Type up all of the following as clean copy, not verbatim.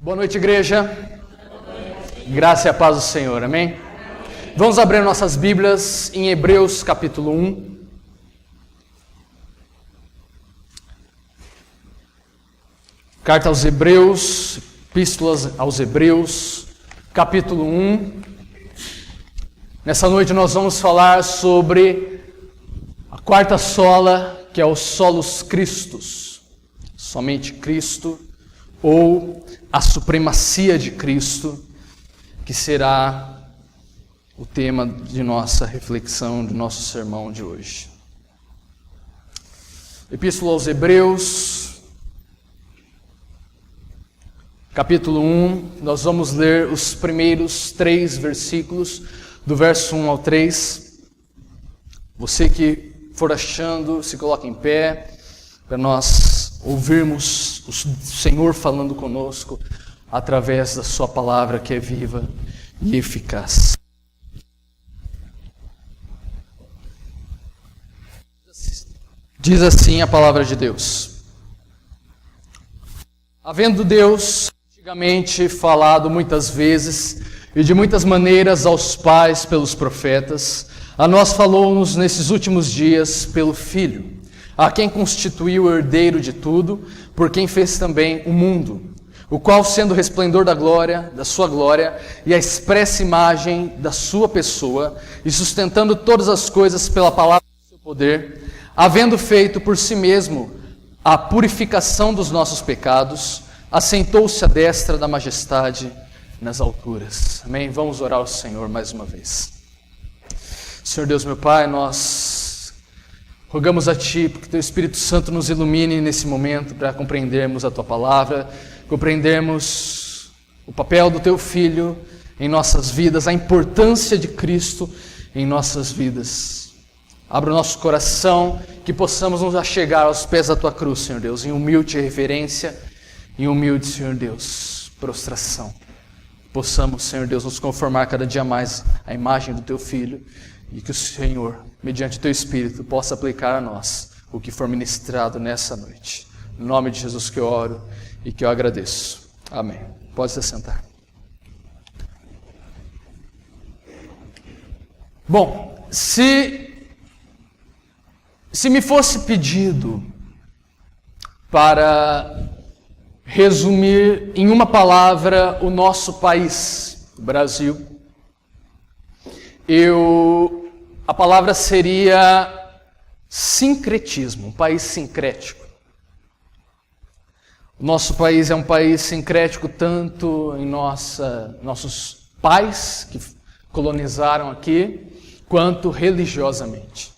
Boa noite, igreja. Graça e a paz do Senhor, amém? Vamos abrir nossas Bíblias em Hebreus capítulo 1. Carta aos Hebreus, Epístolas aos Hebreus, capítulo 1. Nessa noite nós vamos falar sobre a quarta sola, que é o Solus Christus, somente Cristo, ou a supremacia de Cristo, que será o tema de nossa reflexão, de nosso sermão de hoje. Epístola aos Hebreus, capítulo 1, nós vamos ler os primeiros 3 versículos, do verso 1 ao 3. Você que for achando, se coloque em pé, para nós ouvirmos o Senhor falando conosco através da sua palavra que é viva e eficaz. Diz assim a palavra de Deus: havendo Deus antigamente falado muitas vezes e de muitas maneiras aos pais pelos profetas, a nós falou-nos nesses últimos dias pelo Filho, a quem constituiu o herdeiro de tudo, por quem fez também o mundo, o qual, sendo o resplendor da sua glória, e a expressa imagem da sua pessoa, e sustentando todas as coisas pela palavra do seu poder, havendo feito por si mesmo a purificação dos nossos pecados, assentou-se à destra da majestade nas alturas. Amém? Vamos orar ao Senhor mais uma vez. Senhor Deus, meu Pai, nós rogamos a Ti, porque Teu Espírito Santo nos ilumine nesse momento para compreendermos a Tua palavra, compreendermos o papel do Teu Filho em nossas vidas, a importância de Cristo em nossas vidas. Abra o nosso coração, que possamos nos achegar aos pés da Tua cruz, Senhor Deus, em humilde reverência, em humilde, Senhor Deus, prostração. Possamos, Senhor Deus, nos conformar cada dia mais à imagem do Teu Filho, e que o Senhor, mediante o Teu Espírito, possa aplicar a nós o que for ministrado nessa noite. Em nome de Jesus que eu oro e que eu agradeço. Amém. Pode se sentar. Bom, se me fosse pedido para resumir em uma palavra o nosso país, o Brasil, a palavra seria sincretismo, um país sincrético. O nosso país é um país sincrético tanto em nossos pais que colonizaram aqui, quanto religiosamente.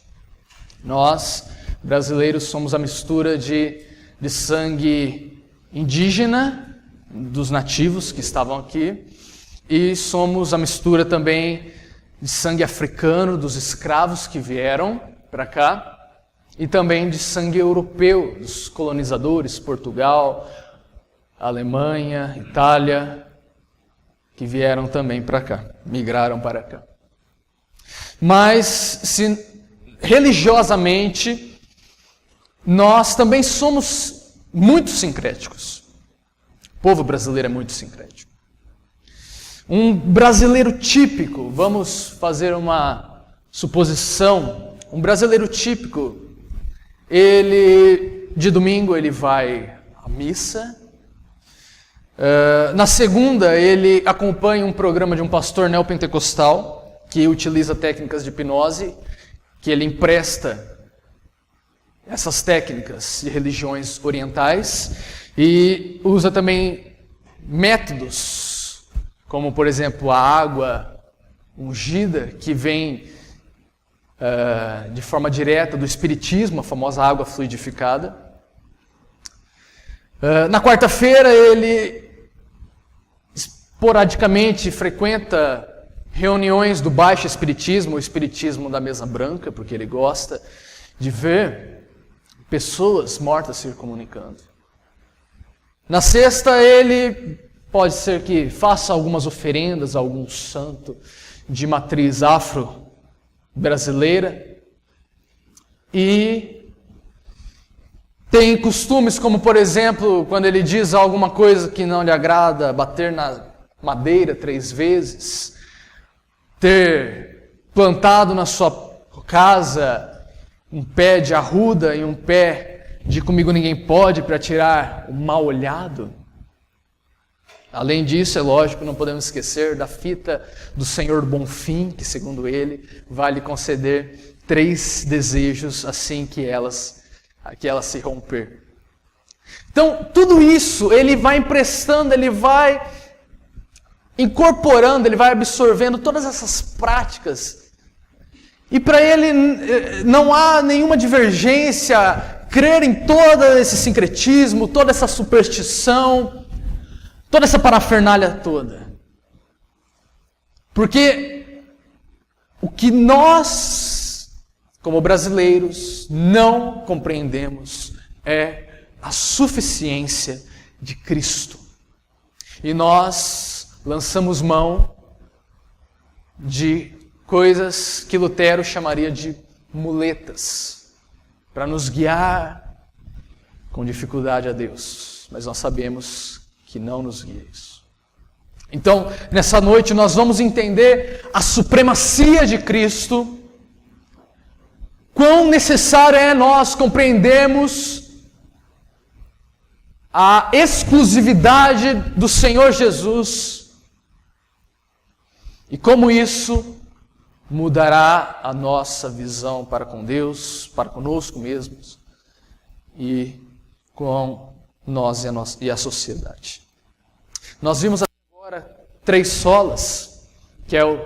Nós, brasileiros, somos a mistura de sangue indígena, dos nativos que estavam aqui, e somos a mistura também de sangue africano, dos escravos que vieram para cá, e também de sangue europeu, dos colonizadores, Portugal, Alemanha, Itália, que vieram também para cá, migraram para cá. Mas, religiosamente, nós também somos muito sincréticos. O povo brasileiro é muito sincrético. Um brasileiro típico, vamos fazer uma suposição, um brasileiro típico, de domingo ele vai à missa, na segunda ele acompanha um programa de um pastor neopentecostal, que utiliza técnicas de hipnose, que ele empresta essas técnicas de religiões orientais, e usa também métodos, como por exemplo a água ungida, que vem de forma direta do espiritismo, a famosa água fluidificada. Na quarta-feira ele esporadicamente frequenta reuniões do baixo espiritismo, o espiritismo da mesa branca, porque ele gosta de ver pessoas mortas se comunicando. Na sexta ele pode ser que faça algumas oferendas a algum santo de matriz afro-brasileira e tem costumes como, por exemplo, quando ele diz alguma coisa que não lhe agrada, bater na madeira 3 vezes, ter plantado na sua casa um pé de arruda e um pé de comigo ninguém pode para tirar o mal olhado. Além disso, é lógico, não podemos esquecer da fita do Senhor Bonfim, que segundo ele vai lhe conceder 3 desejos assim que ela se romper. Então, tudo isso ele vai emprestando, ele vai incorporando, ele vai absorvendo todas essas práticas. E para ele não há nenhuma divergência, crer em todo esse sincretismo, toda essa superstição, toda essa parafernália toda. Porque o que nós, como brasileiros, não compreendemos é a suficiência de Cristo. E nós lançamos mão de coisas que Lutero chamaria de muletas, para nos guiar com dificuldade a Deus. Mas nós sabemos que não nos guia isso. Então, nessa noite nós vamos entender a supremacia de Cristo, quão necessário é nós compreendermos a exclusividade do Senhor Jesus e como isso mudará a nossa visão para com Deus, para conosco mesmos e com nós e a sociedade. Nós vimos agora 3 solas, que é o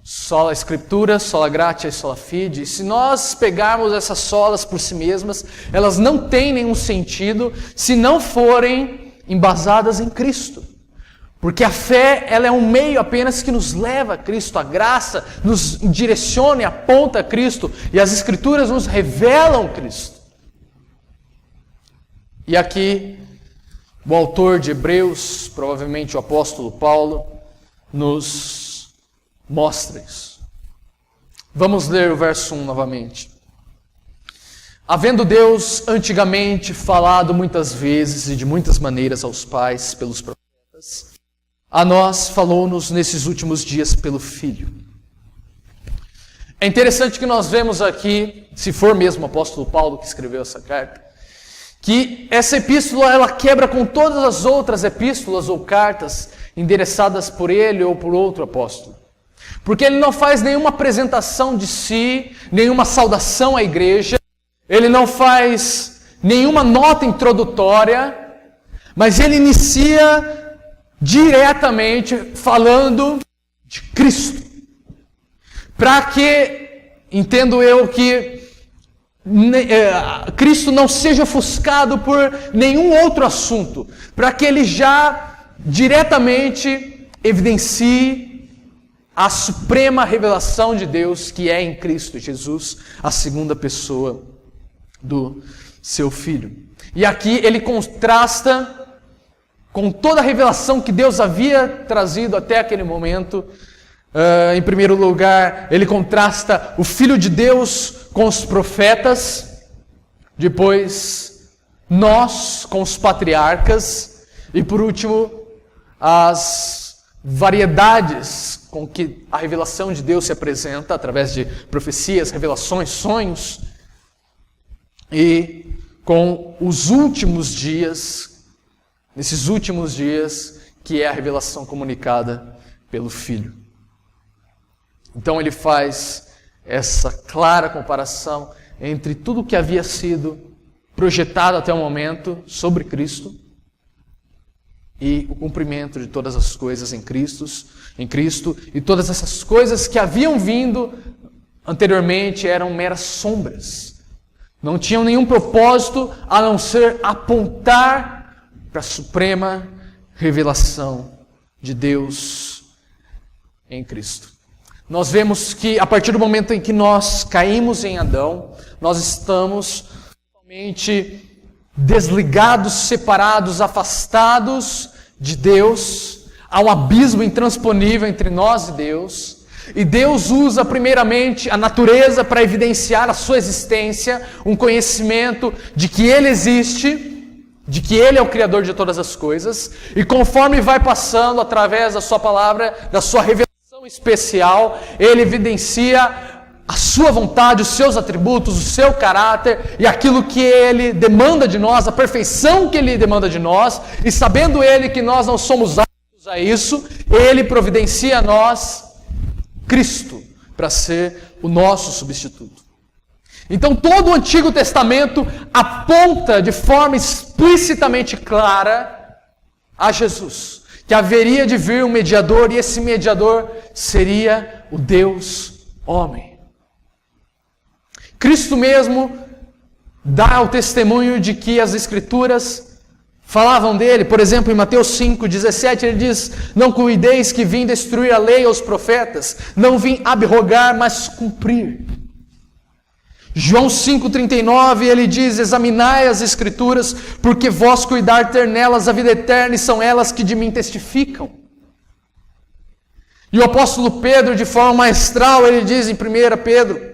sola Escritura, sola gratia e sola fide. E se nós pegarmos essas solas por si mesmas, elas não têm nenhum sentido se não forem embasadas em Cristo. Porque a fé, ela é um meio apenas que nos leva a Cristo, a graça nos direciona e aponta a Cristo, e as Escrituras nos revelam Cristo. E aqui, o autor de Hebreus, provavelmente o apóstolo Paulo, nos mostra isso. Vamos ler o verso 1 novamente. Havendo Deus antigamente falado muitas vezes e de muitas maneiras aos pais pelos profetas, a nós falou-nos nesses últimos dias pelo Filho. É interessante que nós vemos aqui, se for mesmo o apóstolo Paulo que escreveu essa carta, que essa epístola ela quebra com todas as outras epístolas ou cartas endereçadas por ele ou por outro apóstolo. Porque ele não faz nenhuma apresentação de si, nenhuma saudação à igreja, ele não faz nenhuma nota introdutória, mas ele inicia diretamente falando de Cristo. Para que, entendo eu, que Cristo não seja ofuscado por nenhum outro assunto, para que ele já diretamente evidencie a suprema revelação de Deus que é em Cristo Jesus, a segunda pessoa do seu Filho. E aqui ele contrasta com toda a revelação que Deus havia trazido até aquele momento. Em primeiro lugar, ele contrasta o Filho de Deus com os profetas, depois nós com os patriarcas, e por último, as variedades com que a revelação de Deus se apresenta, através de profecias, revelações, sonhos, e com os últimos dias, nesses últimos dias, que é a revelação comunicada pelo Filho. Então ele faz essa clara comparação entre tudo o que havia sido projetado até o momento sobre Cristo e o cumprimento de todas as coisas em Cristo, e todas essas coisas que haviam vindo anteriormente eram meras sombras. Não tinham nenhum propósito a não ser apontar para a suprema revelação de Deus em Cristo. Nós vemos que a partir do momento em que nós caímos em Adão, nós estamos totalmente desligados, separados, afastados de Deus. Há um abismo intransponível entre nós e Deus. E Deus usa primeiramente a natureza para evidenciar a sua existência, um conhecimento de que Ele existe, de que Ele é o Criador de todas as coisas, e conforme vai passando através da sua palavra, da sua revelação especial, Ele evidencia a sua vontade, os seus atributos, o seu caráter e aquilo que Ele demanda de nós, a perfeição que Ele demanda de nós, e sabendo Ele que nós não somos aptos a isso, Ele providencia a nós Cristo para ser o nosso substituto. Então todo o Antigo Testamento aponta de forma explicitamente clara a Jesus, que haveria de vir um mediador, e esse mediador seria o Deus homem. Cristo mesmo dá o testemunho de que as Escrituras falavam dele. Por exemplo, em Mateus 5,17, ele diz: não cuideis que vim destruir a lei aos profetas, não vim abrogar, mas cumprir. João 5,39, ele diz: examinai as Escrituras, porque vós cuidar ter nelas a vida eterna, e são elas que de mim testificam. E o apóstolo Pedro, de forma maestral, ele diz em 1 Pedro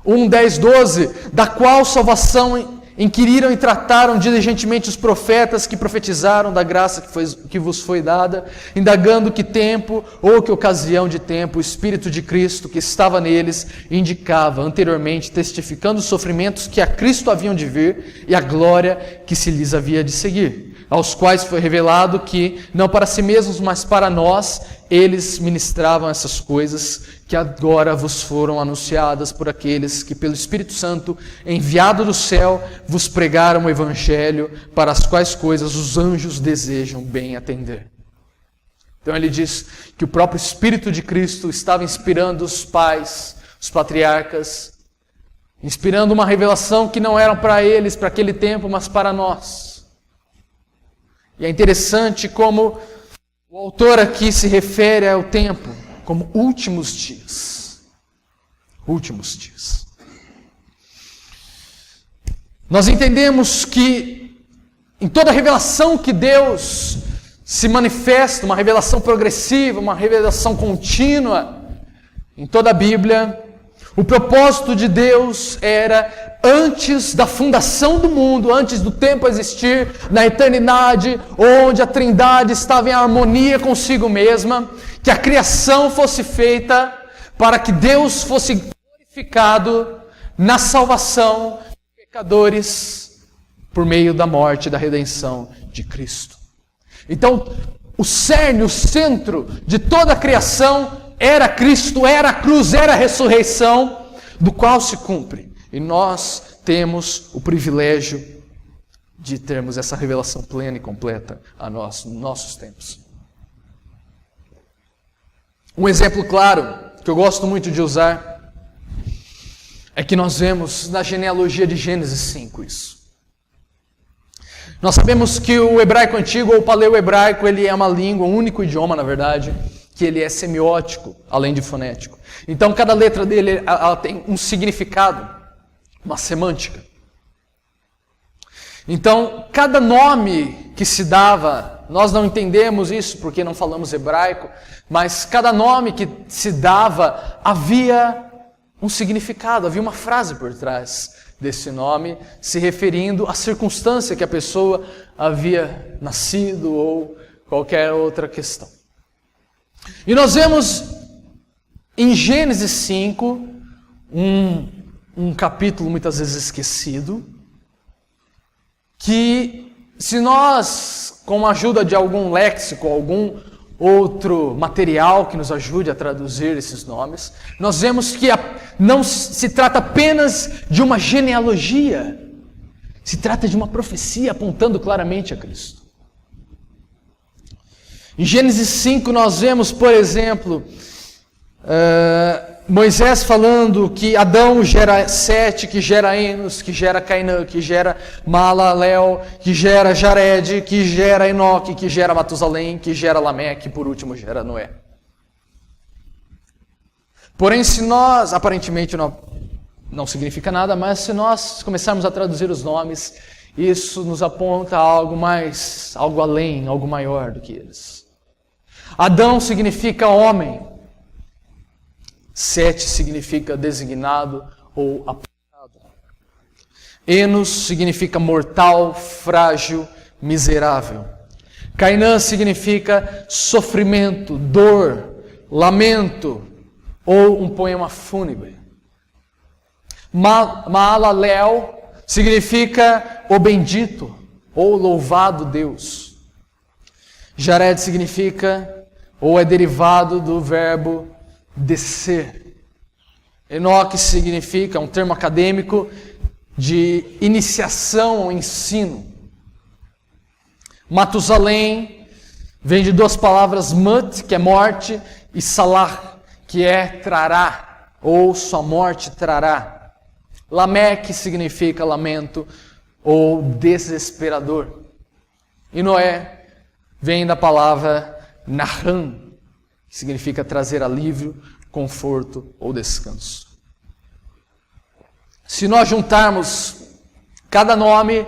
1, 10, 12, da qual salvação inquiriram e trataram diligentemente os profetas que profetizaram da graça que vos foi dada, indagando que tempo ou que ocasião de tempo o Espírito de Cristo que estava neles indicava anteriormente, testificando os sofrimentos que a Cristo haviam de vir e a glória que se lhes havia de seguir, aos quais foi revelado que, não para si mesmos, mas para nós, eles ministravam essas coisas que agora vos foram anunciadas por aqueles que pelo Espírito Santo, enviado do céu, vos pregaram o Evangelho, para as quais coisas os anjos desejam bem atender. Então ele diz que o próprio Espírito de Cristo estava inspirando os pais, os patriarcas, inspirando uma revelação que não era para eles, para aquele tempo, mas para nós. E é interessante como o autor aqui se refere ao tempo como últimos dias. Últimos dias. Nós entendemos que em toda revelação que Deus se manifesta, uma revelação progressiva, uma revelação contínua, em toda a Bíblia, o propósito de Deus era, antes da fundação do mundo, antes do tempo existir, na eternidade, onde a Trindade estava em harmonia consigo mesma, que a criação fosse feita para que Deus fosse glorificado na salvação de pecadores por meio da morte e da redenção de Cristo. Então, o cerne, o centro de toda a criação era Cristo, era a cruz, era a ressurreição, do qual se cumpre. E nós temos o privilégio de termos essa revelação plena e completa a nós, nos nossos tempos. Um exemplo claro, que eu gosto muito de usar, é que nós vemos na genealogia de Gênesis 5 isso. Nós sabemos que o hebraico antigo, ou o paleo-hebraico, ele é uma língua, um único idioma, na verdade, que ele é semiótico, além de fonético. Então, cada letra dele ela tem um significado, uma semântica. Então, cada nome que se dava, nós não entendemos isso porque não falamos hebraico, mas cada nome que se dava havia um significado, havia uma frase por trás desse nome, se referindo à circunstância que a pessoa havia nascido ou qualquer outra questão. E nós vemos em Gênesis 5, um capítulo muitas vezes esquecido, que se nós, com a ajuda de algum léxico, algum outro material que nos ajude a traduzir esses nomes, nós vemos que não se trata apenas de uma genealogia, se trata de uma profecia apontando claramente a Cristo. Em Gênesis 5 nós vemos, por exemplo, Moisés falando que Adão gera Sete, que gera Enos, que gera Cainã, que gera Maalalel, que gera Jared, que gera Enoque, que gera Matusalém, que gera Lameque e por último gera Noé. Porém, se nós, aparentemente não significa nada, mas se nós começarmos a traduzir os nomes, isso nos aponta a algo além, algo maior do que eles. Adão significa homem. Sete significa designado ou apontado. Enos significa mortal, frágil, miserável. Cainã significa sofrimento, dor, lamento ou um poema fúnebre. Maalalel significa o bendito ou louvado Deus. Jared significa ou é derivado do verbo descer. Enoque significa, um termo acadêmico, de iniciação ao ensino. Matusalém vem de duas palavras, mat, que é morte, e salah, que é trará, ou sua morte trará. Lameque significa lamento ou desesperador. E Noé vem da palavra Nahan, que significa trazer alívio, conforto ou descanso. Se nós juntarmos cada nome,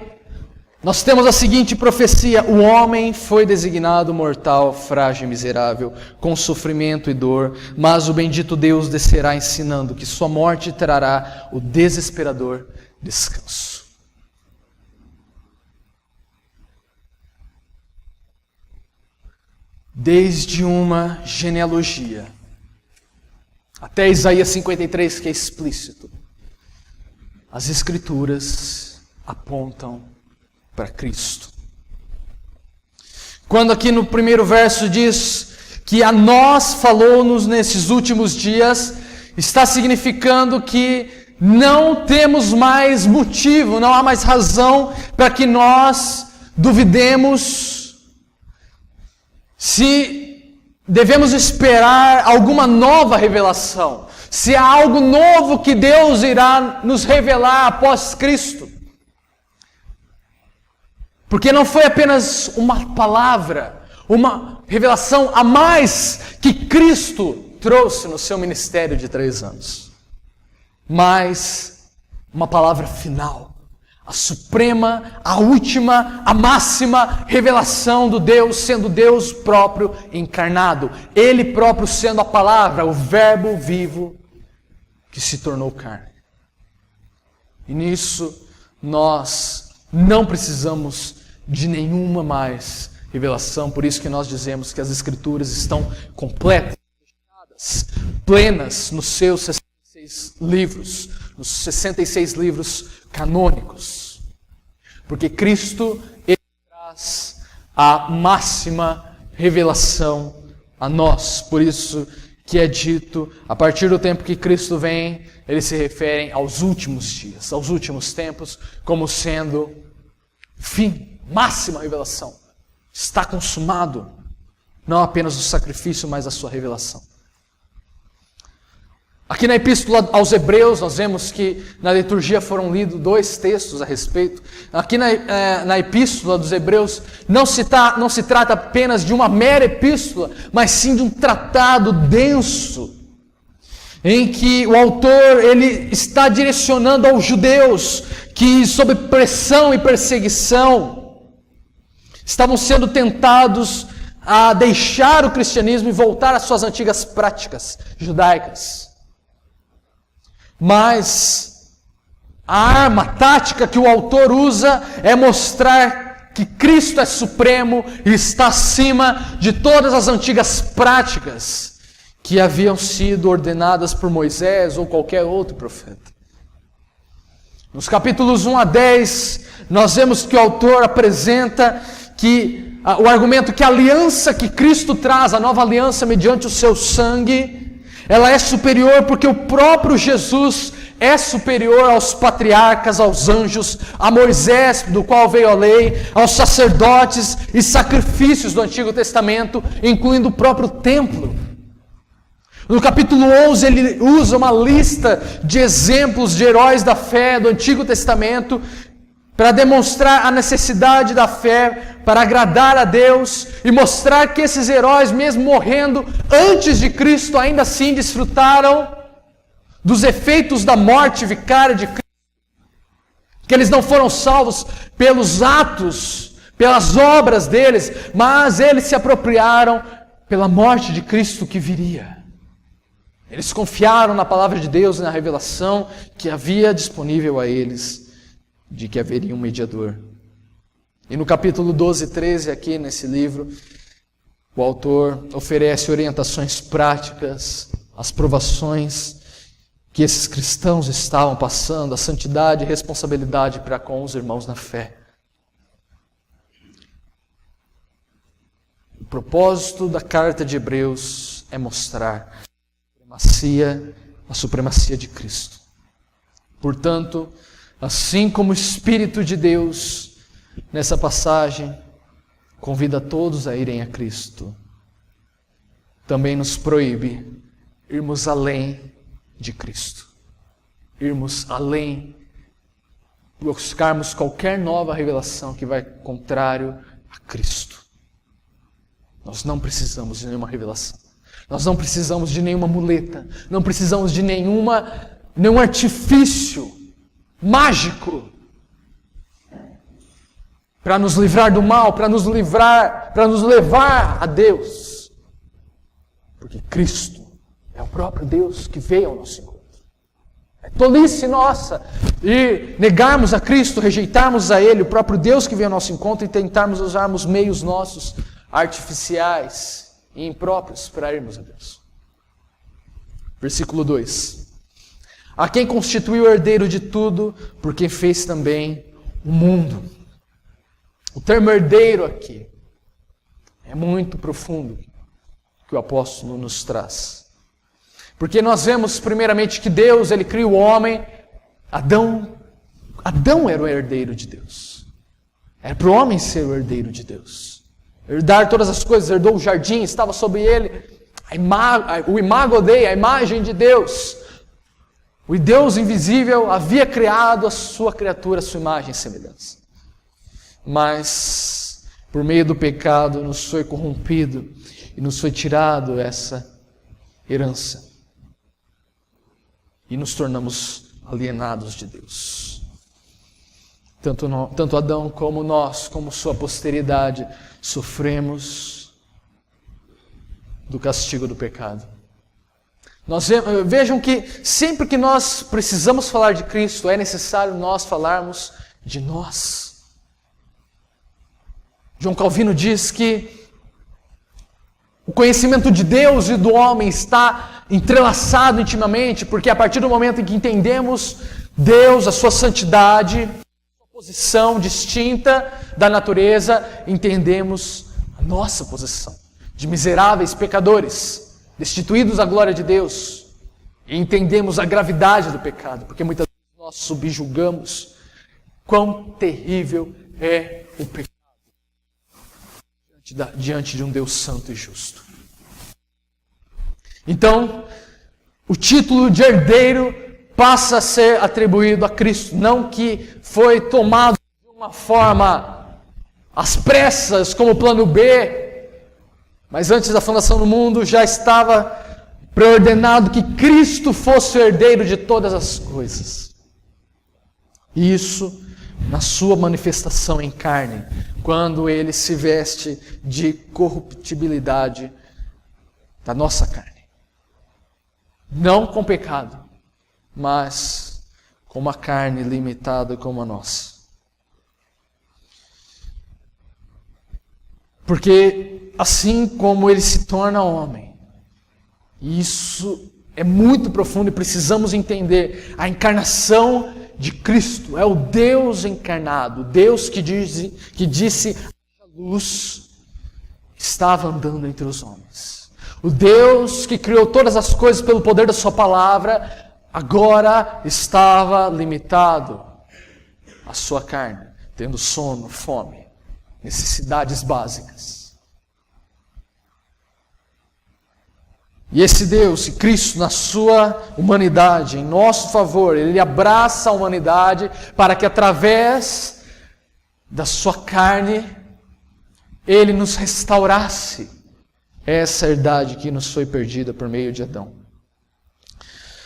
nós temos a seguinte profecia: o homem foi designado mortal, frágil e miserável, com sofrimento e dor, mas o bendito Deus descerá ensinando que sua morte trará o desesperador descanso. Desde uma genealogia até Isaías 53, que é explícito, as Escrituras apontam para Cristo. Quando aqui no primeiro verso diz que a nós falou-nos nesses últimos dias, está significando que não temos mais motivo, não há mais razão para que nós duvidemos se devemos esperar alguma nova revelação, se há algo novo que Deus irá nos revelar após Cristo. Porque não foi apenas uma palavra, uma revelação a mais que Cristo trouxe no seu ministério de 3 anos, mas uma palavra final, a suprema, a última, a máxima revelação do Deus, sendo Deus próprio encarnado, Ele próprio sendo a palavra, o verbo vivo que se tornou carne. E nisso nós não precisamos de nenhuma mais revelação, por isso que nós dizemos que as Escrituras estão completas, plenas nos seus 66 livros, nos 66 livros canônicos, porque Cristo, Ele traz a máxima revelação a nós. Por isso que é dito, a partir do tempo que Cristo vem, eles se referem aos últimos dias, aos últimos tempos, como sendo fim, máxima revelação. Está consumado, não apenas o sacrifício, mas a sua revelação. Aqui na Epístola aos Hebreus, nós vemos que na liturgia foram lidos 2 textos a respeito. Aqui na Epístola dos Hebreus, não se trata apenas de uma mera epístola, mas sim de um tratado denso, em que o autor ele está direcionando aos judeus que, sob pressão e perseguição, estavam sendo tentados a deixar o cristianismo e voltar às suas antigas práticas judaicas. Mas a arma tática que o autor usa é mostrar que Cristo é supremo e está acima de todas as antigas práticas que haviam sido ordenadas por Moisés ou qualquer outro profeta. Nos capítulos 1 a 10, nós vemos que o autor apresenta que o argumento que a aliança que Cristo traz, a nova aliança mediante o seu sangue, ela é superior porque o próprio Jesus é superior aos patriarcas, aos anjos, a Moisés, do qual veio a lei, aos sacerdotes e sacrifícios do Antigo Testamento, incluindo o próprio templo. No capítulo 11, ele usa uma lista de exemplos de heróis da fé do Antigo Testamento para demonstrar a necessidade da fé, para agradar a Deus e mostrar que esses heróis, mesmo morrendo antes de Cristo, ainda assim desfrutaram dos efeitos da morte vicária de Cristo, que eles não foram salvos pelos atos, pelas obras deles, mas eles se apropriaram pela morte de Cristo que viria. Eles confiaram na palavra de Deus e na revelação que havia disponível a eles de que haveria um mediador. E no capítulo 12 e 13, aqui nesse livro, o autor oferece orientações práticas, as provações que esses cristãos estavam passando, a santidade e responsabilidade para com os irmãos na fé. O propósito da carta de Hebreus é mostrar a supremacia de Cristo. Portanto, assim como o Espírito de Deus, nessa passagem, convida todos a irem a Cristo, também nos proíbe irmos além de Cristo. Irmos além, buscarmos qualquer nova revelação que vai contrário a Cristo. Nós não precisamos de nenhuma revelação. Nós não precisamos de nenhuma muleta. Não precisamos de nenhum artifício mágico para nos livrar do mal, para nos levar a Deus. Porque Cristo é o próprio Deus que veio ao nosso encontro. É tolice nossa e negarmos a Cristo, rejeitarmos a Ele, o próprio Deus que veio ao nosso encontro, e tentarmos usarmos meios nossos artificiais e impróprios para irmos a Deus. Versículo 2. A quem constituiu o herdeiro de tudo, por quem fez também o mundo. O termo herdeiro aqui é muito profundo que o apóstolo nos traz. Porque nós vemos primeiramente que Deus, Ele cria o homem. Adão era o herdeiro de Deus. Era para o homem ser o herdeiro de Deus. Herdar todas as coisas, herdou o jardim, estava sobre ele o imago Dei, a imagem de Deus. O Deus invisível havia criado a sua criatura, a sua imagem e semelhança. Mas, por meio do pecado, nos foi corrompido e nos foi tirado essa herança. E nos tornamos alienados de Deus. Tanto Adão como nós, como sua posteridade, sofremos do castigo do pecado. Vejam que sempre que nós precisamos falar de Cristo, é necessário nós falarmos de nós. João Calvino diz que o conhecimento de Deus e do homem está entrelaçado intimamente, porque a partir do momento em que entendemos Deus, a sua santidade, posição distinta da natureza, entendemos a nossa posição de miseráveis pecadores, destituídos da glória de Deus, e entendemos a gravidade do pecado, porque muitas vezes nós subjugamos quão terrível é o pecado diante de um Deus santo e justo. Então, o título de herdeiro passa a ser atribuído a Cristo, não que foi tomado de uma forma às pressas, como plano B, mas antes da fundação do mundo já estava preordenado que Cristo fosse o herdeiro de todas as coisas. E isso na sua manifestação em carne, quando Ele se veste de corruptibilidade da nossa carne. Não com pecado, mas com uma carne limitada como a nossa. Porque assim como Ele se torna homem, isso é muito profundo e precisamos entender, a encarnação de Cristo é o Deus encarnado, o Deus que disse a luz, estava andando entre os homens. O Deus que criou todas as coisas pelo poder da sua palavra, agora estava limitado à sua carne, tendo sono, fome, necessidades básicas. E esse Deus, e Cristo, na sua humanidade, em nosso favor, Ele abraça a humanidade para que através da sua carne, Ele nos restaurasse essa herdade que nos foi perdida por meio de Adão.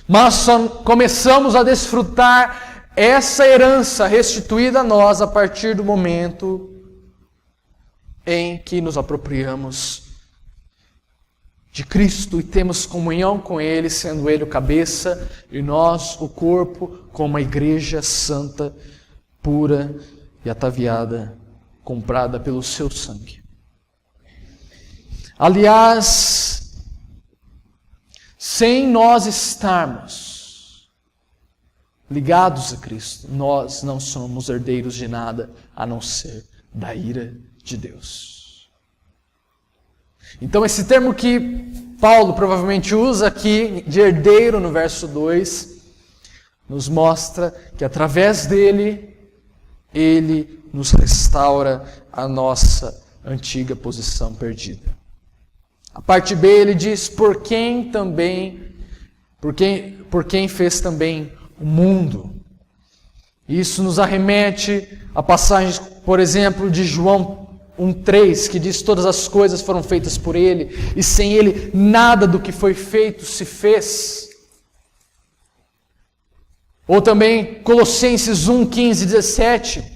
Mas só começamos a desfrutar essa herança restituída a nós a partir do momento em que nos apropriamos de Cristo e temos comunhão com Ele, sendo Ele o cabeça e nós o corpo, como a igreja santa, pura e ataviada, comprada pelo seu sangue. Aliás, sem nós estarmos ligados a Cristo, nós não somos herdeiros de nada a não ser da ira de Deus. Então esse termo que Paulo provavelmente usa aqui, de herdeiro, no verso 2, nos mostra que através dele, ele nos restaura a nossa antiga posição perdida. A parte B ele diz, por quem fez também o mundo. Isso nos arremete a passagem, por exemplo, de João 1,3, que diz todas as coisas foram feitas por Ele, e sem Ele nada do que foi feito se fez. Ou também Colossenses 1,15, 17,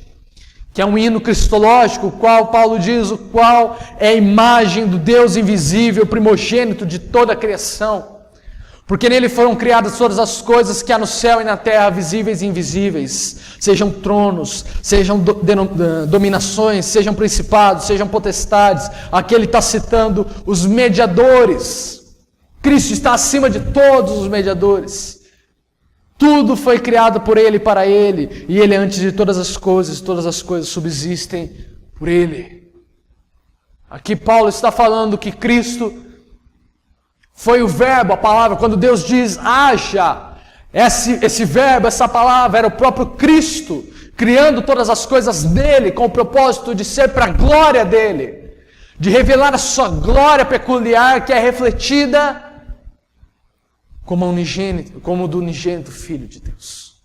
que é um hino cristológico, o qual Paulo diz, o qual é a imagem do Deus invisível, primogênito de toda a criação. Porque nele foram criadas todas as coisas que há no céu e na terra, visíveis e invisíveis, sejam tronos, sejam dominações, sejam principados, sejam potestades. Aqui ele está citando os mediadores. Cristo está acima de todos os mediadores. Tudo foi criado por Ele e para Ele, e Ele é antes de todas as coisas subsistem por Ele. Aqui Paulo está falando que Cristo foi o verbo, a palavra, quando Deus diz, haja, esse verbo, essa palavra, era o próprio Cristo, criando todas as coisas nele, com o propósito de ser para a glória dele, de revelar a sua glória peculiar, que é refletida como do unigênito Filho de Deus.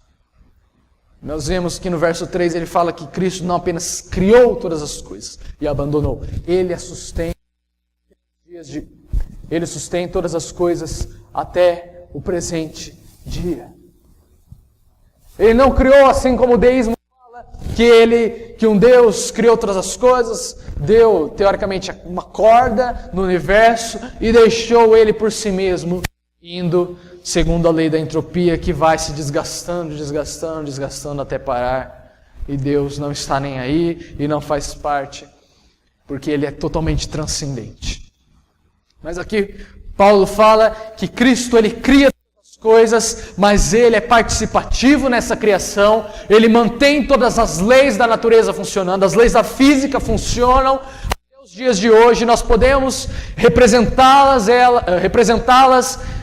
Nós vemos que no verso 3 ele fala que Cristo não apenas criou todas as coisas e abandonou, Ele as sustém Ele sustém todas as coisas até o presente dia. Ele não criou, assim como o deísmo fala, que um Deus criou todas as coisas, deu, teoricamente, uma corda no universo e deixou ele por si mesmo, indo segundo a lei da entropia, que vai se desgastando até parar. E Deus não está nem aí e não faz parte, porque Ele é totalmente transcendente. Mas aqui Paulo fala que Cristo ele cria todas as coisas, mas Ele é participativo nessa criação, Ele mantém todas as leis da natureza funcionando, as leis da física funcionam. Até os dias de hoje nós podemos representá-las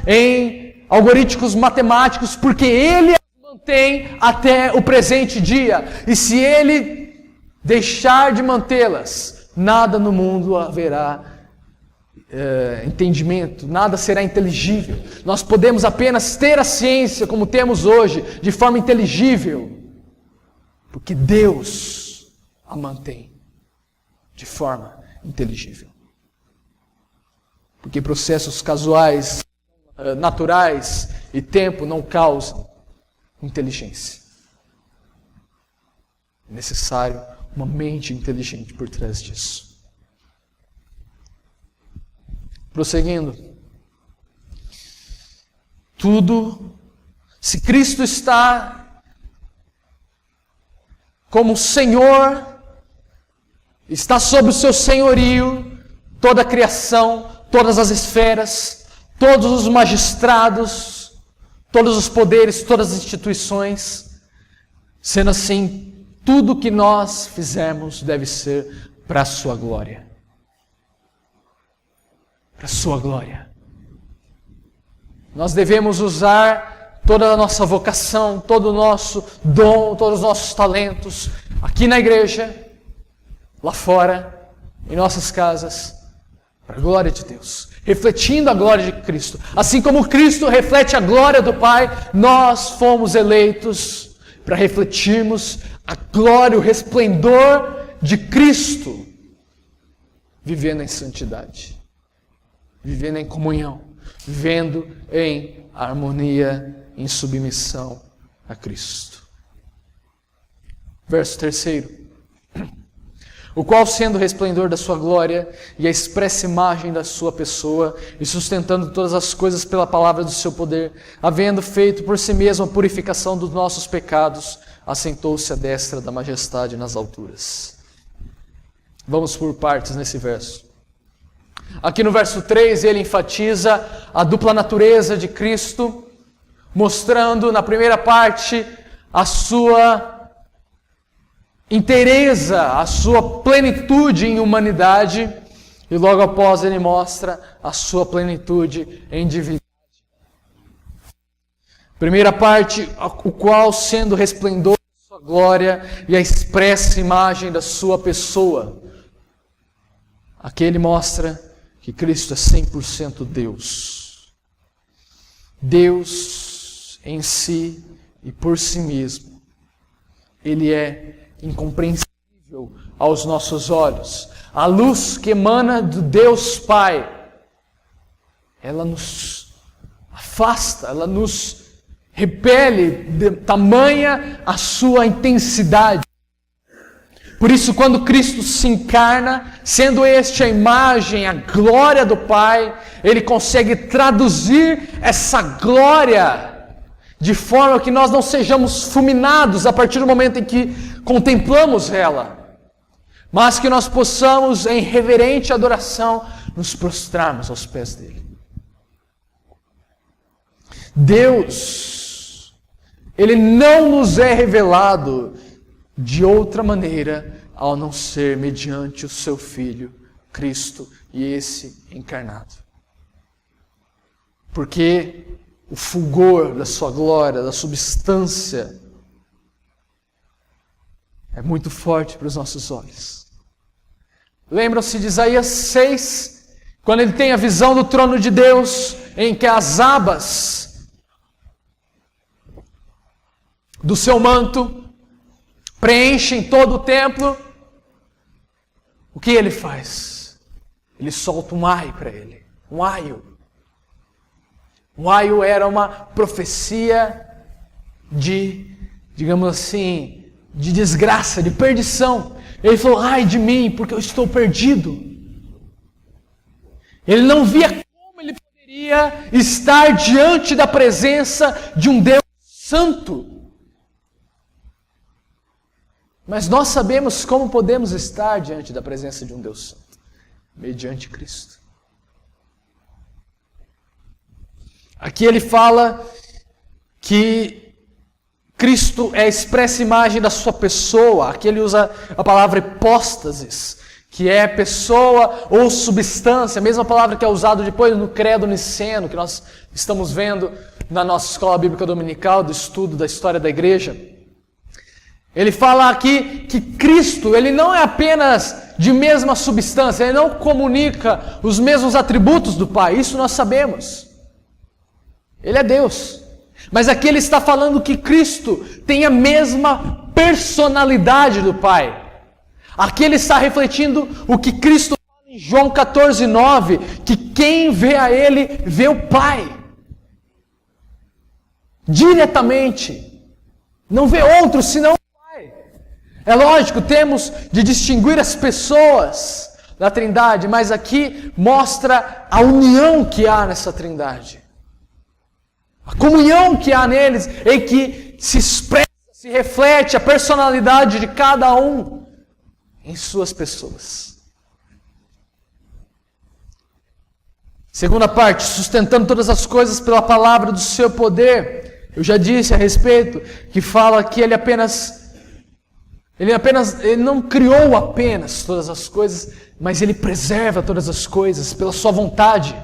em algoritmos matemáticos, porque Ele as mantém até o presente dia. E se Ele deixar de mantê-las, nada no mundo haverá entendimento, nada será inteligível. Nós podemos apenas ter a ciência como temos hoje, de forma inteligível, porque Deus a mantém de forma inteligível. Porque processos casuais, naturais e tempo não causam inteligência. É necessário uma mente inteligente por trás disso. Prosseguindo, se Cristo está como Senhor, está sob o seu senhorio, toda a criação, todas as esferas, todos os magistrados, todos os poderes, todas as instituições, sendo assim, tudo que nós fizermos deve ser para a sua glória. Para a sua glória. Nós devemos usar toda a nossa vocação, todo o nosso dom, todos os nossos talentos, aqui na igreja, lá fora, em nossas casas, para a glória de Deus, refletindo a glória de Cristo. Assim como Cristo reflete a glória do Pai, nós fomos eleitos para refletirmos a glória, o resplendor de Cristo, vivendo em santidade. Vivendo em comunhão, vivendo em harmonia, em submissão a Cristo. Verso 3. o qual, sendo o resplendor da sua glória e a expressa imagem da sua pessoa, e sustentando todas as coisas pela palavra do seu poder, havendo feito por si mesmo a purificação dos nossos pecados, assentou-se à destra da majestade nas alturas. Vamos por partes nesse verso. Aqui no verso 3, ele enfatiza a dupla natureza de Cristo, mostrando na primeira parte a sua inteireza, a sua plenitude em humanidade, e logo após ele mostra a sua plenitude em divindade. Primeira parte, o qual, sendo resplendor da sua glória e a expressa imagem da sua pessoa. Aqui ele mostra que Cristo é 100% Deus. Deus em si e por si mesmo. Ele é incompreensível aos nossos olhos. A luz que emana do Deus Pai, ela nos afasta, ela nos repele, de tamanha a sua intensidade. Por isso, quando Cristo se encarna, sendo este a imagem, a glória do Pai, Ele consegue traduzir essa glória de forma que nós não sejamos fulminados a partir do momento em que contemplamos ela, mas que nós possamos, em reverente adoração, nos prostrarmos aos pés dele. Deus, Ele não nos é revelado de outra maneira, ao não ser mediante o seu Filho, Cristo, e esse encarnado. Porque o fulgor da sua glória, da substância, é muito forte para os nossos olhos. Lembram-se de Isaías 6, quando ele tem a visão do trono de Deus, em que as abas do seu manto preenchem todo o templo. O que ele faz? Ele solta um ai para ele, um aio. Um aio era uma profecia de, digamos assim, de desgraça, de perdição. Ele falou, ai de mim, porque eu estou perdido. Ele não via como ele poderia estar diante da presença de um Deus santo. Mas nós sabemos como podemos estar diante da presença de um Deus santo, mediante Cristo. Aqui ele fala que Cristo é a expressa imagem da sua pessoa. Aqui ele usa a palavra hipóstasis, que é pessoa ou substância, a mesma palavra que é usada depois no credo niceno, que nós estamos vendo na nossa escola bíblica dominical, do estudo da história da igreja. Ele fala aqui que Cristo, ele não é apenas de mesma substância, ele não comunica os mesmos atributos do Pai, isso nós sabemos. Ele é Deus. Mas aqui ele está falando que Cristo tem a mesma personalidade do Pai. Aqui ele está refletindo o que Cristo fala em João 14:9, que quem vê a Ele, vê o Pai. Diretamente. Não vê outro senão o Pai. É lógico, temos de distinguir as pessoas da Trindade, mas aqui mostra a união que há nessa Trindade. A comunhão que há neles, em que se expressa, se reflete a personalidade de cada um em suas pessoas. Segunda parte, sustentando todas as coisas pela palavra do seu poder. Eu já disse a respeito, que fala que ele não criou apenas todas as coisas, mas ele preserva todas as coisas pela sua vontade.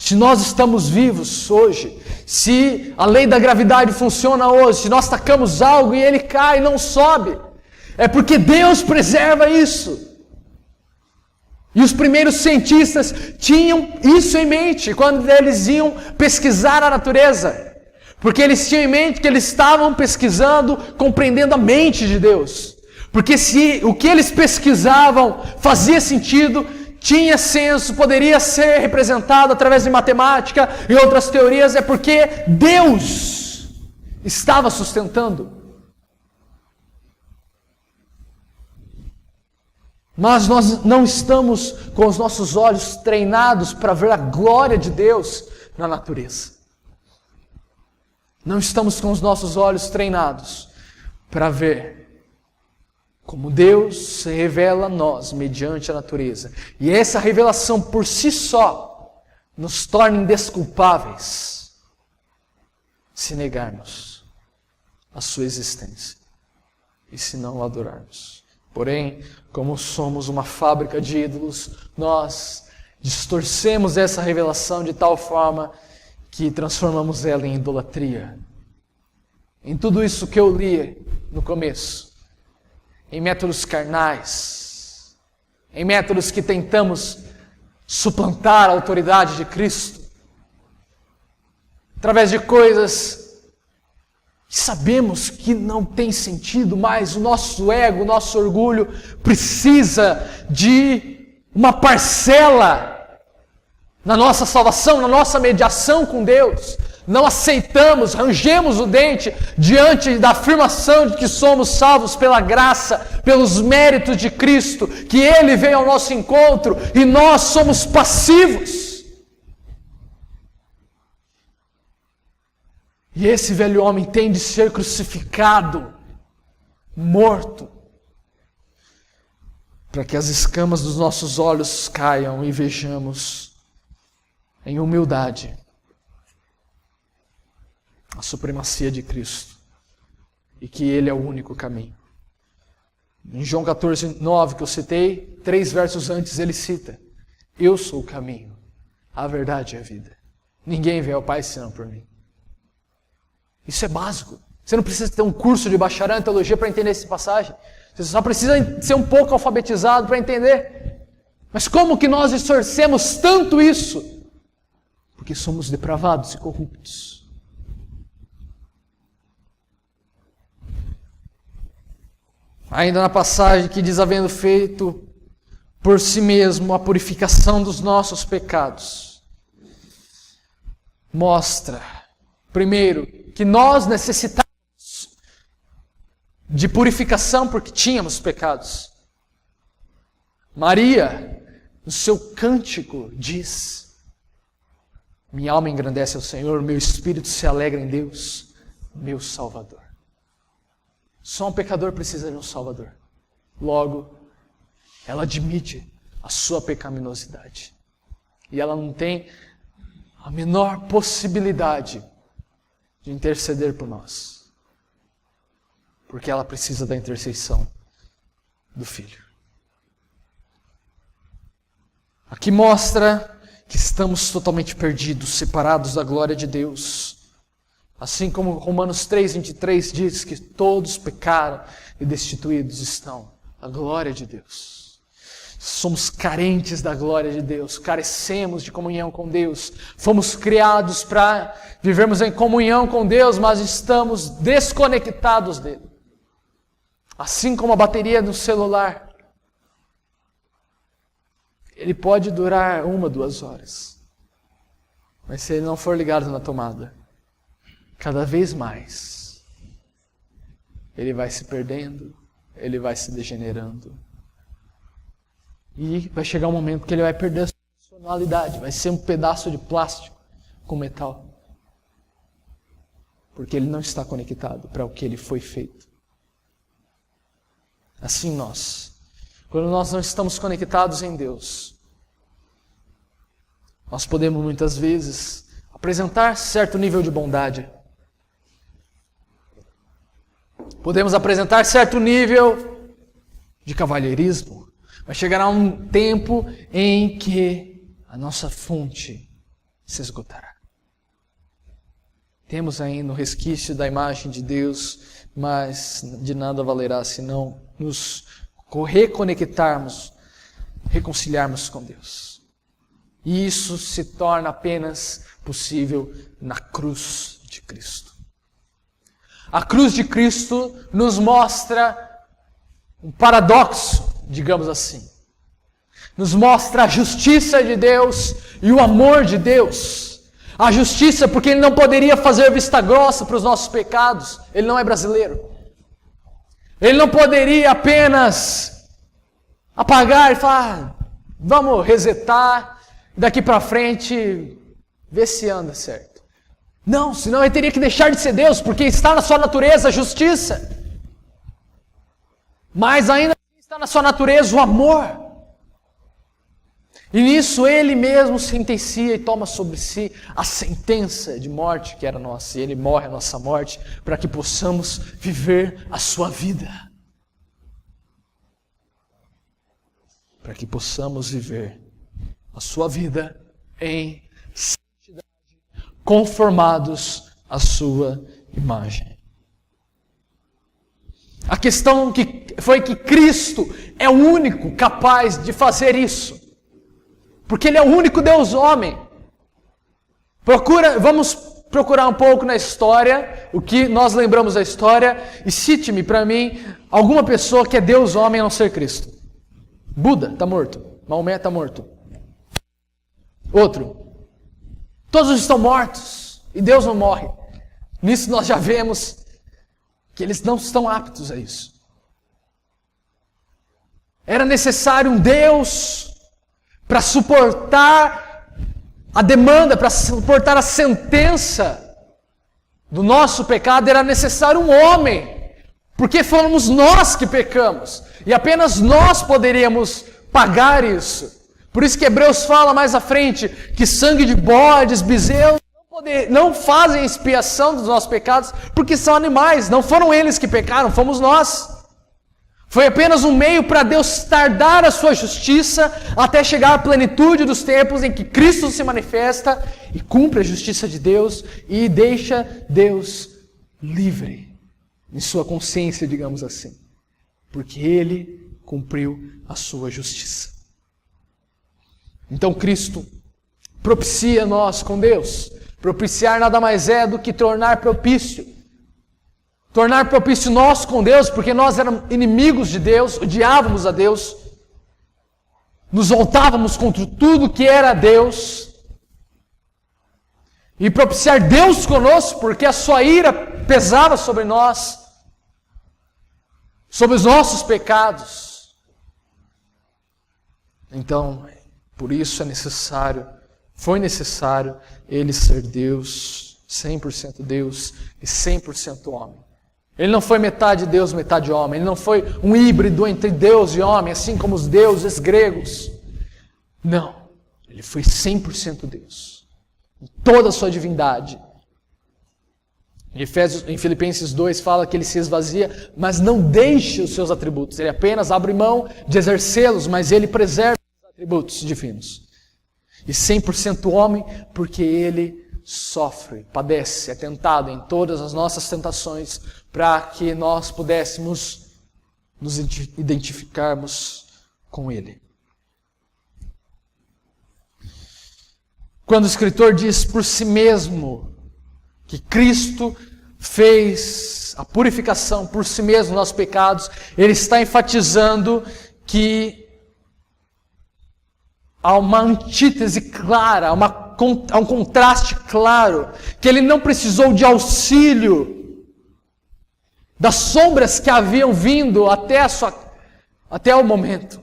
Se nós estamos vivos hoje, se a lei da gravidade funciona hoje, se nós tacamos algo e ele cai e não sobe, é porque Deus preserva isso. E os primeiros cientistas tinham isso em mente quando eles iam pesquisar a natureza. Porque eles tinham em mente que eles estavam pesquisando, compreendendo a mente de Deus. Porque se o que eles pesquisavam fazia sentido, tinha senso, poderia ser representado através de matemática e outras teorias, é porque Deus estava sustentando. Mas nós não estamos com os nossos olhos treinados para ver a glória de Deus na natureza. Não estamos com os nossos olhos treinados para ver como Deus se revela a nós mediante a natureza. E essa revelação por si só nos torna indesculpáveis se negarmos a sua existência e se não o adorarmos. Porém, como somos uma fábrica de ídolos, nós distorcemos essa revelação de tal forma que transformamos ela em idolatria. Em tudo isso que eu li no começo, em métodos carnais, em métodos que tentamos suplantar a autoridade de Cristo, através de coisas que sabemos que não tem sentido, mas o nosso ego, o nosso orgulho precisa de uma parcela na nossa salvação, na nossa mediação com Deus. Não aceitamos, rangemos o dente diante da afirmação de que somos salvos pela graça, pelos méritos de Cristo, que Ele veio ao nosso encontro e nós somos passivos. E esse velho homem tem de ser crucificado, morto, para que as escamas dos nossos olhos caiam e vejamos em humildade a supremacia de Cristo e que Ele é o único caminho. Em João 14:9, que eu citei, 3 versos antes, ele cita: eu sou o caminho, a verdade e a vida. Ninguém vem ao Pai senão por mim. Isso é básico. Você não precisa ter um curso de bacharel em teologia para entender essa passagem. Você só precisa ser um pouco alfabetizado para entender. Mas como que nós distorcemos tanto isso? Porque somos depravados e corruptos. Ainda na passagem que diz: havendo feito por si mesmo a purificação dos nossos pecados, mostra, primeiro, que nós necessitamos de purificação porque tínhamos pecados. Maria, no seu cântico, diz: minha alma engrandece ao Senhor, meu espírito se alegra em Deus, meu Salvador. Só um pecador precisa de um Salvador. Logo, ela admite a sua pecaminosidade. E ela não tem a menor possibilidade de interceder por nós. Porque ela precisa da intercessão do Filho. Aqui mostra que estamos totalmente perdidos, separados da glória de Deus. Assim como Romanos 3:23 diz que todos pecaram e destituídos estão da glória de Deus. Somos carentes da glória de Deus, carecemos de comunhão com Deus. Fomos criados para vivermos em comunhão com Deus, mas estamos desconectados dele. Assim como a bateria do celular. Ele pode durar 1, 2 horas. Mas se ele não for ligado na tomada, cada vez mais, ele vai se perdendo, ele vai se degenerando. E vai chegar um momento que ele vai perder a sua funcionalidade, vai ser um pedaço de plástico com metal. Porque ele não está conectado para o que ele foi feito. Assim quando nós não estamos conectados em Deus, nós podemos muitas vezes apresentar certo nível de bondade. Podemos apresentar certo nível de cavalheirismo. Mas chegará um tempo em que a nossa fonte se esgotará. Temos ainda o resquício da imagem de Deus, mas de nada valerá senão nos reconectarmos, reconciliarmos com Deus. E isso se torna apenas possível na cruz de Cristo. A cruz de Cristo nos mostra um paradoxo, digamos assim. Nos mostra a justiça de Deus e o amor de Deus. A justiça porque Ele não poderia fazer vista grossa para os nossos pecados. Ele não é brasileiro. Ele não poderia apenas apagar e falar, vamos resetar, daqui para frente, ver se anda certo. Não, senão ele teria que deixar de ser Deus, porque está na sua natureza a justiça. Mas ainda está na sua natureza o amor. E nisso ele mesmo sentencia e toma sobre si a sentença de morte que era nossa. E ele morre a nossa morte para que possamos viver a sua vida. Para que possamos viver a sua vida em santidade, conformados à sua imagem. A questão foi que Cristo é o único capaz de fazer isso. Porque Ele é o único Deus homem. Vamos procurar um pouco na história, o que nós lembramos da história, e cite-me para mim alguma pessoa que é Deus homem a não ser Cristo. Buda está morto. Maomé está morto. Outro. Todos estão mortos e Deus não morre. Nisso nós já vemos que eles não estão aptos a isso. Era necessário um Deus para suportar a demanda, para suportar a sentença do nosso pecado, era necessário um homem, porque fomos nós que pecamos, e apenas nós poderíamos pagar isso. Por isso que Hebreus fala mais à frente, que sangue de bodes, bezerros, não fazem expiação dos nossos pecados, porque são animais, não foram eles que pecaram, fomos nós. Foi apenas um meio para Deus tardar a sua justiça até chegar à plenitude dos tempos em que Cristo se manifesta e cumpre a justiça de Deus e deixa Deus livre em sua consciência, digamos assim. Porque Ele cumpriu a sua justiça. Então Cristo propicia nós com Deus. Propiciar nada mais é do que tornar propício. Tornar propício nós com Deus, porque nós éramos inimigos de Deus, odiávamos a Deus, nos voltávamos contra tudo que era Deus, e propiciar Deus conosco, porque a sua ira pesava sobre nós, sobre os nossos pecados. Então, por isso foi necessário Ele ser Deus, 100% Deus e 100% homem. Ele não foi metade Deus, metade homem. Ele não foi um híbrido entre Deus e homem, assim como os deuses gregos. Não. Ele foi 100% Deus. Em toda a sua divindade. Em Filipenses 2 fala que ele se esvazia, mas não deixa os seus atributos. Ele apenas abre mão de exercê-los, mas ele preserva os atributos divinos. E 100% homem, porque ele sofre, padece, é tentado em todas as nossas tentações, para que nós pudéssemos nos identificarmos com Ele. Quando o escritor diz por si mesmo que Cristo fez a purificação por si mesmo dos nossos pecados, ele está enfatizando que há uma antítese clara, há um contraste claro, que ele não precisou de auxílio das sombras que haviam vindo até o momento.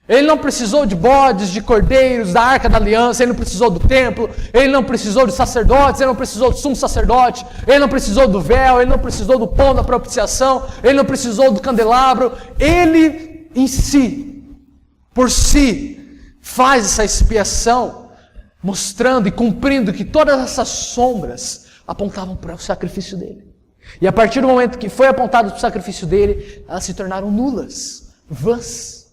Ele não precisou de bodes, de cordeiros, da arca da aliança, ele não precisou do templo, ele não precisou de sacerdotes, ele não precisou do sumo sacerdote, ele não precisou do véu, ele não precisou do pão da propiciação, ele não precisou do candelabro. Ele em si, por si, faz essa expiação, mostrando e cumprindo que todas essas sombras apontavam para o sacrifício dele. E a partir do momento que foi apontado para o sacrifício dele, elas se tornaram nulas, vãs.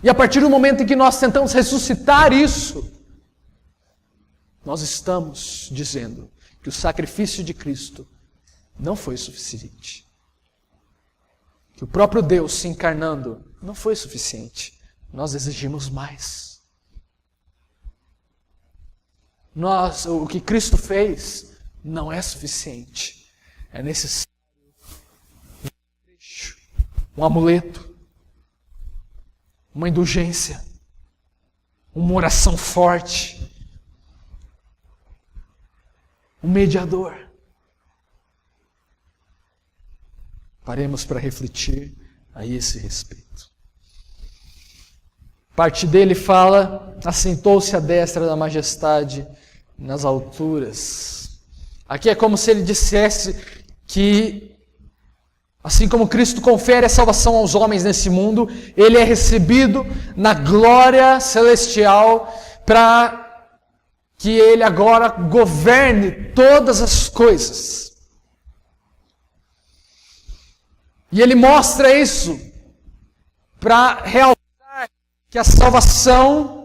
E a partir do momento em que nós tentamos ressuscitar isso, nós estamos dizendo que o sacrifício de Cristo não foi suficiente. Que o próprio Deus se encarnando não foi suficiente. Nós exigimos mais. O que Cristo fez não é suficiente. É necessário um amuleto, uma indulgência, uma oração forte, um mediador. Paremos para refletir a esse respeito. Parte dele fala: assentou-se à destra da majestade nas alturas. Aqui é como se ele dissesse que, assim como Cristo confere a salvação aos homens nesse mundo, ele é recebido na glória celestial para que ele agora governe todas as coisas. E ele mostra isso para realçar que a salvação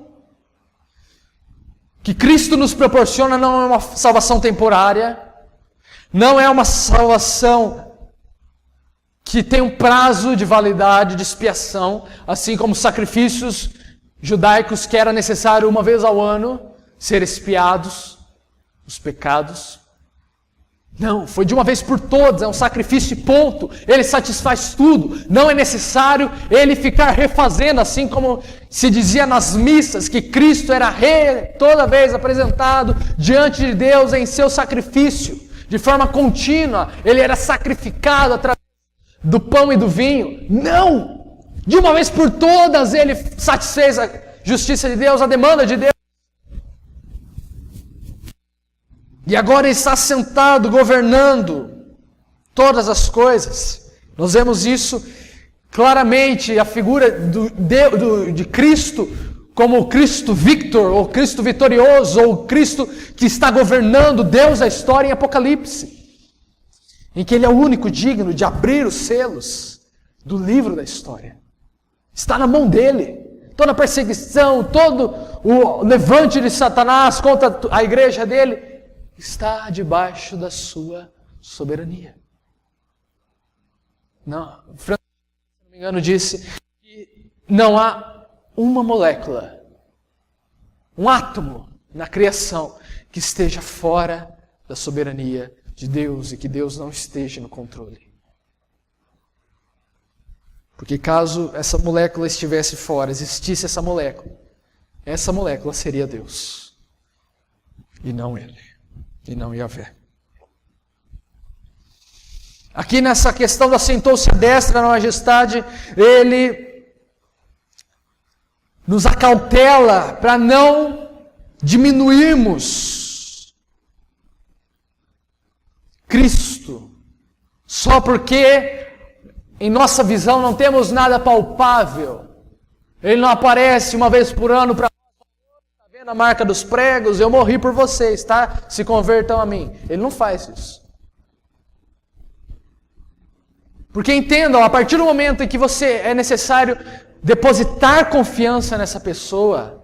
que Cristo nos proporciona não é uma salvação temporária, não é uma salvação que tem um prazo de validade, de expiação, assim como os sacrifícios judaicos que era necessário uma vez ao ano ser expiados os pecados. Não, foi de uma vez por todas, é um sacrifício e ponto. Ele satisfaz tudo. Não é necessário ele ficar refazendo, assim como se dizia nas missas, que Cristo era toda vez apresentado diante de Deus em seu sacrifício, de forma contínua. Ele era sacrificado através do pão e do vinho. Não! De uma vez por todas ele satisfez a justiça de Deus, a demanda de Deus. E agora ele está sentado, governando todas as coisas. Nós vemos isso claramente, a figura de Cristo como o Cristo Victor, ou Cristo vitorioso, ou o Cristo que está governando Deus da história em Apocalipse, em que Ele é o único digno de abrir os selos do livro da história. Está na mão dele. Toda a perseguição, todo o levante de Satanás contra a igreja dele está debaixo da sua soberania. Não, Francisco, se não me engano, disse que não há uma molécula, um átomo na criação que esteja fora da soberania de Deus e que Deus não esteja no controle. Porque caso essa molécula estivesse fora, existisse essa molécula seria Deus e não Ele. E não Yahvé. Aqui nessa questão do assentou-se à destra na majestade, ele nos acautela para não diminuirmos Cristo, só porque em nossa visão não temos nada palpável. Ele não aparece uma vez por ano para a marca dos pregos, eu morri por vocês, tá? Se convertam a mim. Ele não faz isso. Porque entendam, a partir do momento em que é necessário depositar confiança nessa pessoa,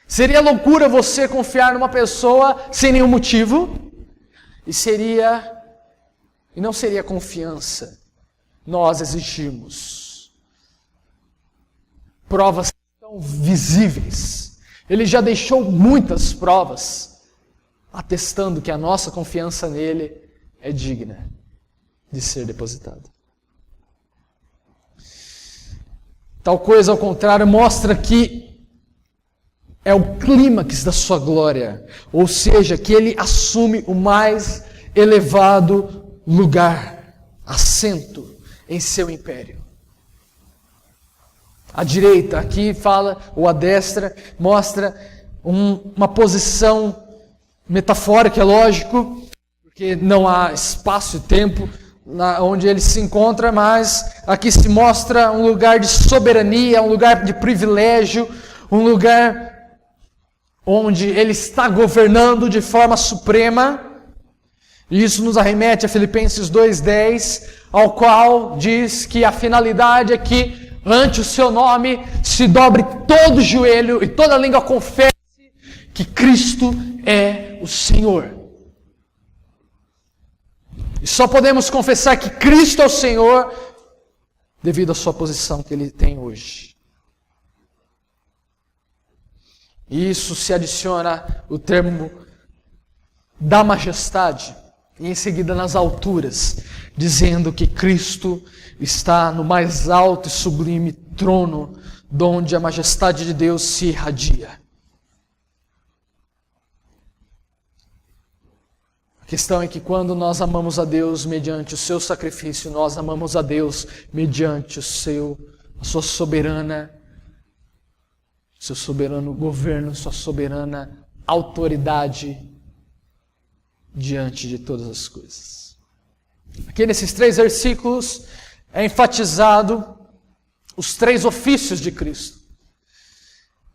seria loucura você confiar numa pessoa sem nenhum motivo, e não seria confiança. Nós exigimos provas tão visíveis. Ele já deixou muitas provas, atestando que a nossa confiança nele é digna de ser depositada. Tal coisa, ao contrário, mostra que é o clímax da sua glória, ou seja, que ele assume o mais elevado lugar, assento em seu império. A direita, aqui fala, ou a destra, mostra uma posição metafórica, é lógico, porque não há espaço e tempo onde ele se encontra, mas aqui se mostra um lugar de soberania, um lugar de privilégio, um lugar onde ele está governando de forma suprema. E isso nos arremete a Filipenses 2:10, ao qual diz que a finalidade é que ante o seu nome se dobre todo o joelho e toda a língua confesse que Cristo é o Senhor. E só podemos confessar que Cristo é o Senhor devido à sua posição que Ele tem hoje. E isso se adiciona o termo da majestade, e em seguida nas alturas, dizendo que Cristo está no mais alto e sublime trono, donde a majestade de Deus se irradia. A questão é que quando nós amamos a Deus mediante o seu sacrifício, nós amamos a Deus mediante seu soberano governo, sua soberana autoridade diante de todas as coisas. Aqui nesses 3 versículos é enfatizado os 3 ofícios de Cristo.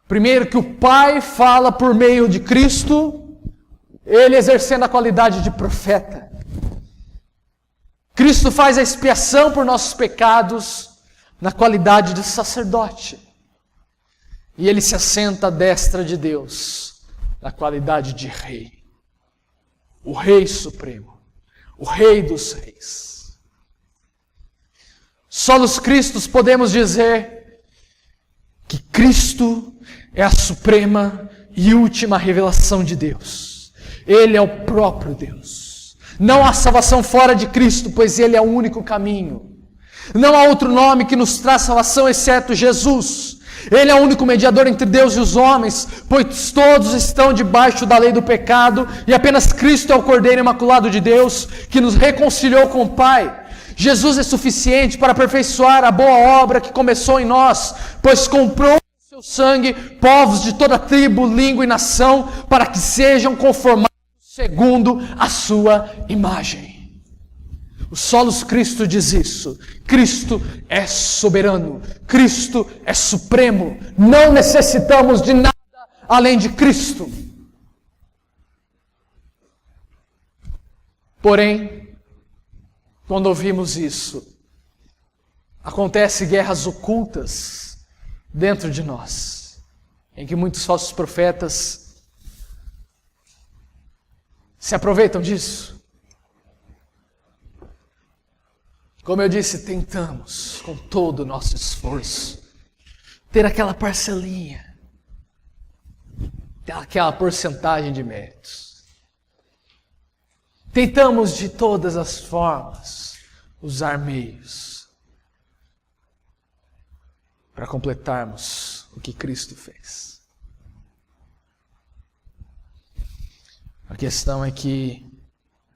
Primeiro, que o Pai fala por meio de Cristo, Ele exercendo a qualidade de profeta. Cristo faz a expiação por nossos pecados na qualidade de sacerdote. E Ele se assenta à destra de Deus na qualidade de Rei. O Rei Supremo. O Rei dos Reis. Só nos Cristos podemos dizer que Cristo é a suprema e última revelação de Deus. Ele é o próprio Deus. Não há salvação fora de Cristo, pois Ele é o único caminho. Não há outro nome que nos traz salvação exceto Jesus. Ele é o único mediador entre Deus e os homens, pois todos estão debaixo da lei do pecado e apenas Cristo é o Cordeiro Imaculado de Deus que nos reconciliou com o Pai. Jesus é suficiente para aperfeiçoar a boa obra que começou em nós, pois comprou com seu sangue povos de toda tribo, língua e nação para que sejam conformados segundo a sua imagem. O solos Cristo diz isso. Cristo é soberano. Cristo é supremo. Não necessitamos de nada além de Cristo. Porém, quando ouvimos isso, acontecem guerras ocultas dentro de nós, em que muitos falsos profetas se aproveitam disso. Como eu disse, tentamos com todo o nosso esforço ter aquela parcelinha, aquela porcentagem de méritos. Tentamos de todas as formas usar meios para completarmos o que Cristo fez. A questão é que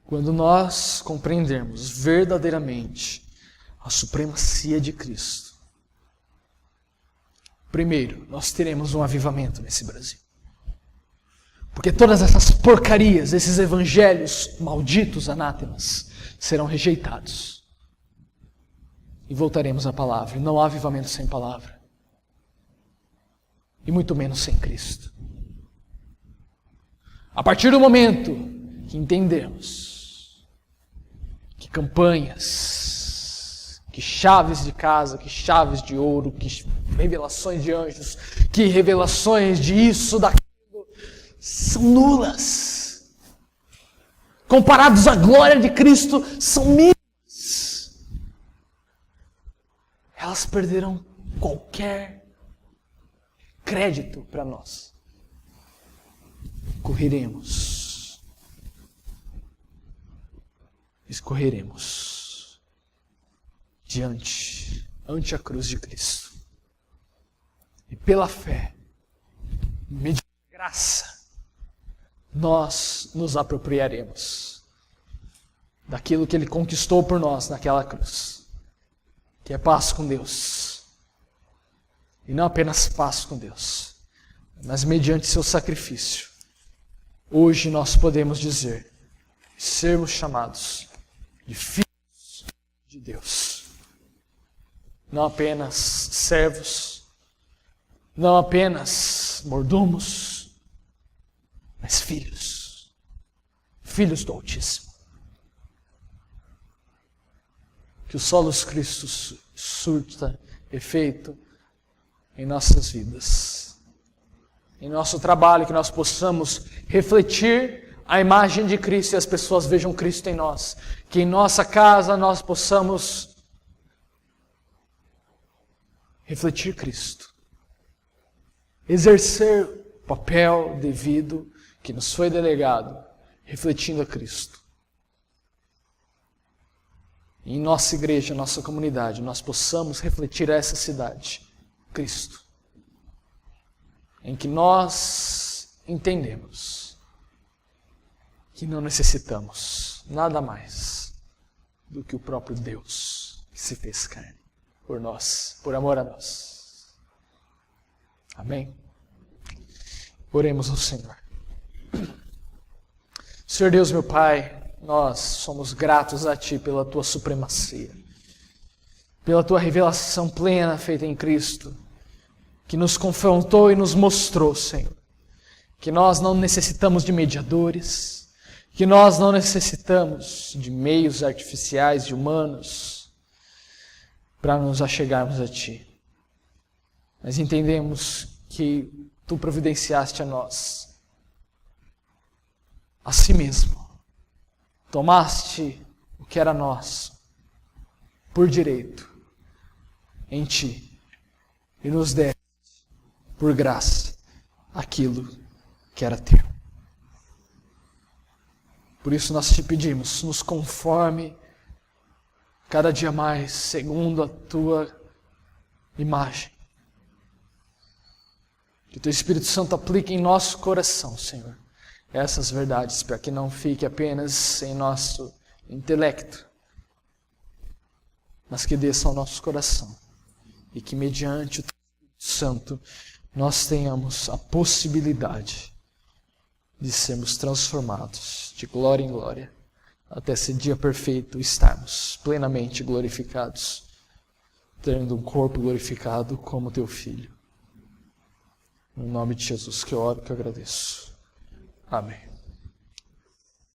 quando nós compreendermos verdadeiramente a supremacia de Cristo, primeiro, nós teremos um avivamento nesse Brasil. Porque todas essas porcarias, esses evangelhos malditos, anátemas, serão rejeitados. E voltaremos à palavra. E não há avivamento sem palavra. E muito menos sem Cristo. A partir do momento que entendemos que campanhas, que chaves de casa, que chaves de ouro, que revelações de anjos, que revelações de isso, daquilo, são nulas. Comparados à glória de Cristo, são mínimas. Elas perderão qualquer crédito para nós. Escorreremos ante a cruz de Cristo. E pela fé, mediante a graça, nós nos apropriaremos daquilo que Ele conquistou por nós naquela cruz, que é paz com Deus. E não apenas paz com Deus, mas mediante seu sacrifício. Hoje nós podemos dizer, sermos chamados de filhos de Deus. Não apenas servos, não apenas mordomos, mas filhos. Filhos do Altíssimo. Que o solos Cristo surta efeito em nossas vidas. Em nosso trabalho, que nós possamos refletir a imagem de Cristo e as pessoas vejam Cristo em nós. Que em nossa casa nós possamos refletir Cristo. Exercer o papel devido que nos foi delegado, refletindo a Cristo. E em nossa igreja, nossa comunidade, nós possamos refletir a essa cidade, Cristo. Em que nós entendemos que não necessitamos nada mais do que o próprio Deus que se fez carne por nós, por amor a nós. Amém? Oremos ao Senhor. Senhor Deus, meu Pai, nós somos gratos a Ti pela Tua supremacia, pela Tua revelação plena feita em Cristo, que nos confrontou e nos mostrou, Senhor, que nós não necessitamos de mediadores, que nós não necessitamos de meios artificiais e humanos para nos achegarmos a Ti. Mas entendemos que Tu providenciaste a nós a Si mesmo. Tomaste o que era nosso por direito em Ti e nos deste por graça aquilo que era Teu. Por isso nós Te pedimos, nos conforme cada dia mais segundo a Tua imagem. Que o Teu Espírito Santo aplique em nosso coração, Senhor, essas verdades, para que não fique apenas em nosso intelecto, mas que desça ao nosso coração e que mediante o Teu Espírito Santo nós tenhamos a possibilidade de sermos transformados de glória em glória, até esse dia perfeito estarmos plenamente glorificados, tendo um corpo glorificado como Teu Filho. No nome de Jesus que eu oro, que eu agradeço. Amém.